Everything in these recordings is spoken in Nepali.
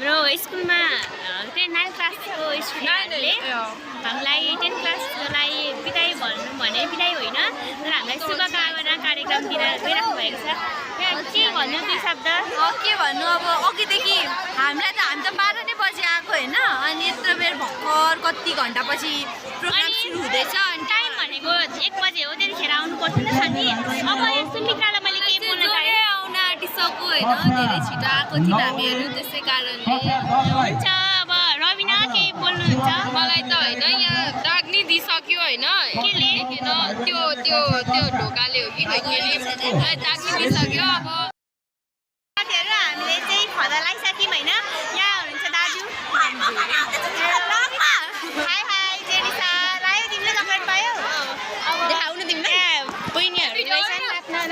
हाम्रो स्कुलमा 9 क्लासको स्टुडेन्टहरूले हामीलाई 10 क्लासलाई बिदाई भन्नु भने बिदाई होइन तर हामीलाई शुभकामना कार्यक्रम दिन गइराख्नु भएको छ। के भन्नु दुई शब्द? के भन्नु अब अघिदेखि हामी त 12 नै बजे आएको होइन अनि यत्रो बेर भर्खर कति घन्टा पछि प्रोग्राम सुरु हुँदैछ अनि टाइम भनेको 1 बजे हो त्यतिखेर आउनु पर्छ नि साथी। अब यो सुमित्रालाई मैले के बोल्न चाहे आउन आँटिसक्यो होइन धेरै छिटो आएको थियो हामीहरू त्यसै कारणले हुन्छ। अब रविना के बोल्नुहुन्छ? मलाई त होइन यहाँ दाग नि दिइसक्यो होइन केले त्यो त्यो त्यो ढोकाले हो कि केले दाग नि दिइसक्यो। अब साथीहरू हामीले चाहिँ खदा लगाइसक्यौँ होइन। यहाँ हुनुहुन्छ दाजु। हाई हाई जेनिसा लायो तिमीले चक्लेट पायो? देखाउनु तिमीले बहिनीहरू रहेछ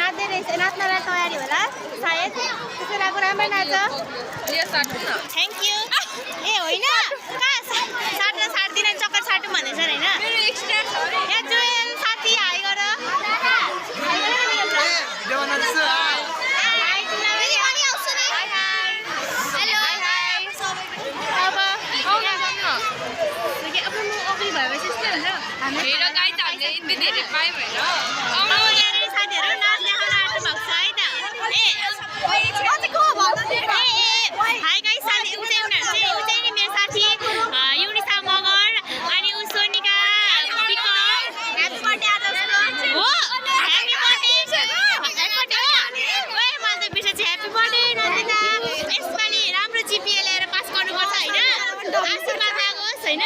नाच्दै रहेछ नाच्नलाई तयारी होला सायद त्यसो लाग्यो राम्रो नाच। Thank you. ए होइन कहाँ साट्न साट्दिन चक्कर साटौँ भन्दैछ होइन। यहाँ जोयल साथी हाई गर साथीहरू नाच देखाउन आँट्नु भएको छ है त। हाई गाइस साथी उनीहरू चाहिँ ऊ चाहिँ नि मेरो साथी युनिसा मगर अनि ऊ सोनिका विक हो। ह्यापी बर्थडे हो। ओए मलाई त बिर्सेछ ह्यापी बर्थडे नन्दिता। यसपालि राम्रो जिपिए ल्याएर पास गर्नुपर्छ होइन। आशीर्वाद लागोस् होइन।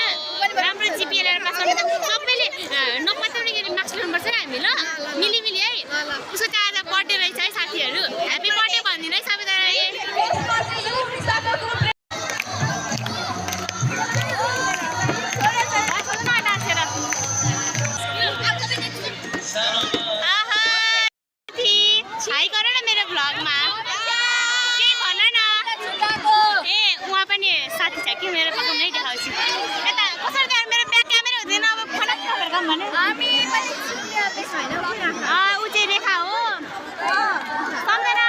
राम्रो जिपिए ल्याएर पास गर्नुपर्छ। सबैले नपत्याउने गरी मार्क्स ल्याउनुपर्छ है हामी ल मिलिमिलि है। उसको चाहिँ आज बर्थडे रहेछ है साथीहरू। ह्यापी बर्थडे भनिदिनु है सबैजनाले। हाई गर न मेरो भ्लगमा केही भन न। ए उहाँ पनि साथी छ कि मेरो पक्का नै देखाउँछु। यता कसरी देखाउनु मेरो ब्याक क्यामेरा हुँदैन अब फरक खबर काम भने ऊ चाहिँ रेखा हो सम्झना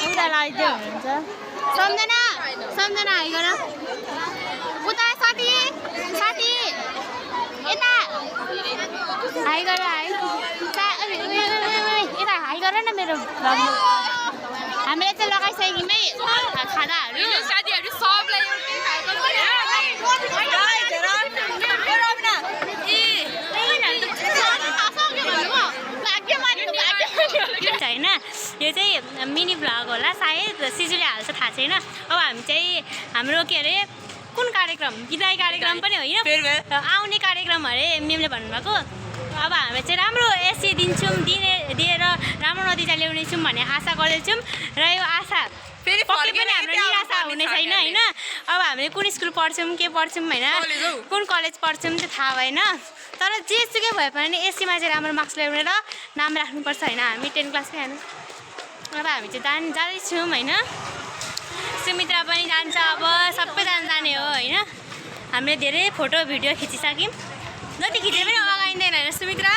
उता लगाइदियो हुनुहुन्छ। सम्झना सम्झना हाई गर उता साथी साथी यता हाई गर हाई यता हाई गर न मेरो भ्लगमा। हामीले चाहिँ लगाइसक्यौँ है खानाहरू साथीहरू सबलाई होइन। यो चाहिँ मिनी भ्लग होला सायद सिजुले हाल्छ थाहा छैन। अब हामी चाहिँ हाम्रो के अरे कुन कार्यक्रम बिदाई कार्यक्रम पनि होइन आउने कार्यक्रम अरे मेमले भन्नुभएको। अब हामी चाहिँ राम्रो एसी दिएर राम्रो नतिजा ल्याउनेछौँ भन्ने आशा गर्दैछौँ र यो आशा फेरि पनि हाम्रो निराशा हुने छैन होइन। अब हामीले कुन स्कुल पढ्छौँ के पढ्छौँ होइन कुन कलेज पढ्छौँ चाहिँ थाहा भएन तर जेसुकै भए पनि एसीमा चाहिँ राम्रो मार्क्स ल्याउने र नाम राख्नुपर्छ होइन। हामी 10 क्लासकै हामी अब हामी चाहिँ जाँदैछौँ होइन। सुमित्रा पनि जान्छ अब सबैजना जाने हो होइन। हामीले धेरै फोटो भिडियो खिचिसक्यौँ। जति खिचे पनि अगाइँदैन होइन सुमित्रा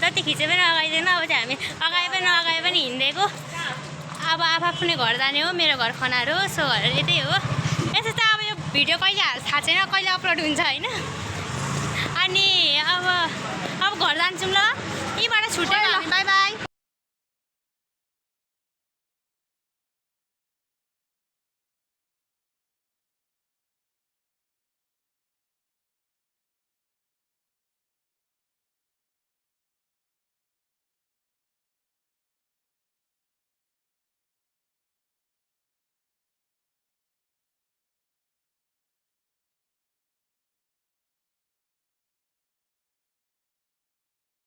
जति खिचे पनि अगाइँदैन। अब चाहिँ हामी अगाए पनि हिँडेको। अब आफ्नै घर जाने हो। मेरो घर खनाहरू सो यतै हो। यसो चाहिँ अब यो भिडियो कहिले थाहा छैन कहिले अपलोड हुन्छ होइन। अनि अब घर जान्छौँ ल। यी